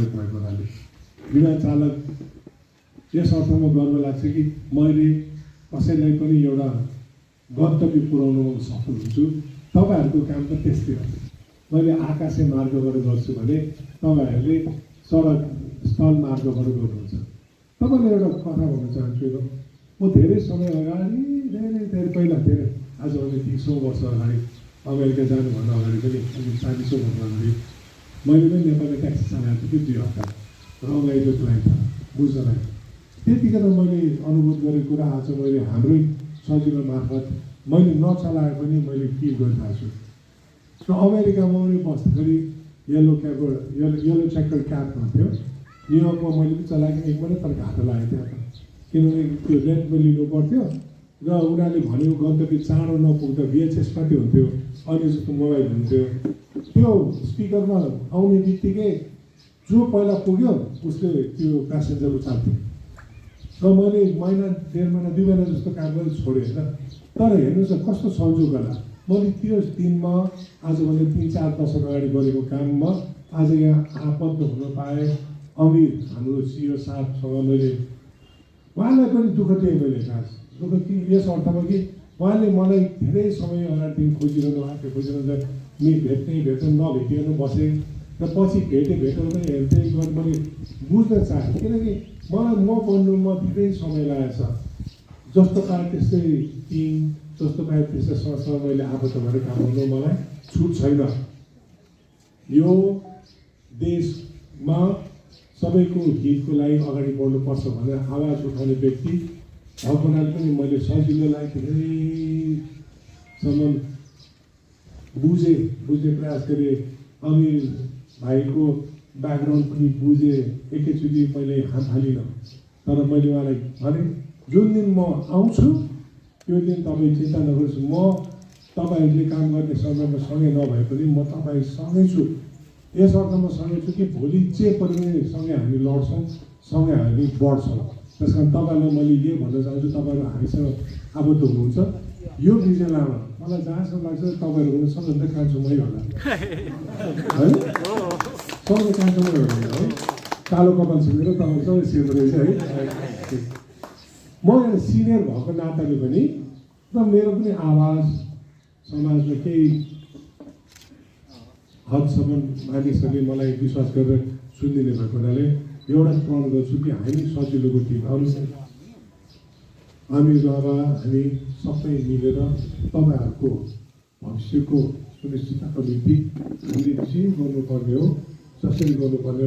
चालक भएको हुनाले विमान चालक यस अर्थमा गर्व लाग्छ कि मैले कसैलाई पनि एउटा गन्तव्य पुर्याउनुमा सफल हुन्छु। तपाईँहरूको काम त त्यस्तै हो। मैले आकाशे मार्गबाट गर्छु भने तपाईँहरूले सडक स्थल मार्गबाट गर्नुहुन्छ। तपाईँले एउटा कथा भन्न चाहन्छु। म धेरै समय अगाडि धेरै पहिला आजभन्दा 30 वर्ष अगाडि अमेरिका जानुभन्दा अगाडि पनि 40 वर्ष अगाडि मैले पनि नेपालमा ट्याक्सी चलाएको थिएँ 2 हप्ता रमाइलोको लागि बुझ्नलाई। त्यतिखेर मैले अनुभव गरेको कुरा आज मैले हाम्रै सजिलो मार्फत मैले नचलाए पनि मैले फिल गरिरहेको छु। र अमेरिकामा पनि बस्दाखेरि येलो चेकर क्याब भन्थ्यो। न्युयोर्कमा मैले पनि चलाएको एक महिना तर घाटा लागेको थियो किनभने त्यो रेन्टमा लिनु पर्थ्यो र उनीहरूले भनेको गन्तव्य चाँडो नपुग्दा VHS मात्रै हुन्थ्यो, अहिले जस्तो मोबाइल हुन्थ्यो। त्यो स्पिकरमा आउने बित्तिकै जो पहिला पुग्यो उसले त्यो प्यासेन्जर उचाल्थ्यो। र मैले महिना 1.5 महिना 2 महिना जस्तो काम गरेर छोडेँ होइन। तर हेर्नुहोस् न कस्तो संयोग होला, मैले त्यो दिनमा आजभन्दा 3-4 दशक अगाडि गरेको काममा आज यहाँ आबद्ध हुन पाएँ। अमिर हाम्रो CEO साहबसँग मैले उहाँलाई पनि दुःख दिएँ। मैले खास दुःख कि यस अर्थमा कि उहाँले मलाई धेरै समय अगाडिदेखि खोजिरहनु भएको थियो, भेट्ने नभेटिरहनु बसेँ र पछि भेटेर पनि हेर्दै गरेर मैले बुझ्न चाहेँ। किनकि मलाई म बन्नुमा धेरै समय लागेको छ। जस्तो पाएँ त्यस्तै टिम, जस्तो पाएँ त्यस्तै संस्थामा मैले आबद्ध भएर काम गर्नु मलाई छुट छैन। यो देशमा सबैको हितको लागि अगाडि बढ्नुपर्छ भनेर आवाज उठाउने व्यक्ति भएको हुनाले पनि मैले सजिलोलाई धेरैसम्म बुझ्ने प्रयास गरेँ। अमिर भाइको ब्याकग्राउन्ड पनि बुझेँ। एकैचोटि मैले हात हालिनँ, तर मैले उहाँलाई भने जुन दिन म आउँछु त्यो दिन तपाईँ चिन्ता नगर्नुहोस्, म तपाईँहरूले काम गर्ने समयमा सँगै नभए पनि म तपाईँसँगै छु। यस अर्थमा सँगै छु कि भोलि जे पनि सँगै हामी लड्छौँ, सँगै हामी बढ्छौँ। त्यस कारण तपाईँलाई मैले यो भन्न चाहन्छु, तपाईँहरू हामीसँग आबद्ध हुनुहुन्छ। यो विषयमा मलाई जहाँसम्म लाग्छ तपाईँहरू हुनु सबैभन्दा कान्छोमै होला है, सबैले कान्छोमै होला है। कालो कपाल सुनेर तपाईँ सबै सेम रहेछ है। म एउटा सिनियर भएको नाताले पनि र मेरो पनि आवाज समाजमा केही हदसम्म मानिसहरूले मलाई विश्वास गरेर सुनिदिने भएको हुनाले एउटा प्रण गर्छु कि हामी सजिलोको टिम आउनुहोस्, हामी बाबा हामी सबै मिलेर तपाईँहरूको भविष्यको सुनिश्चितताको निम्ति हामीले जे गर्नुपर्ने हो जसरी गर्नुपर्ने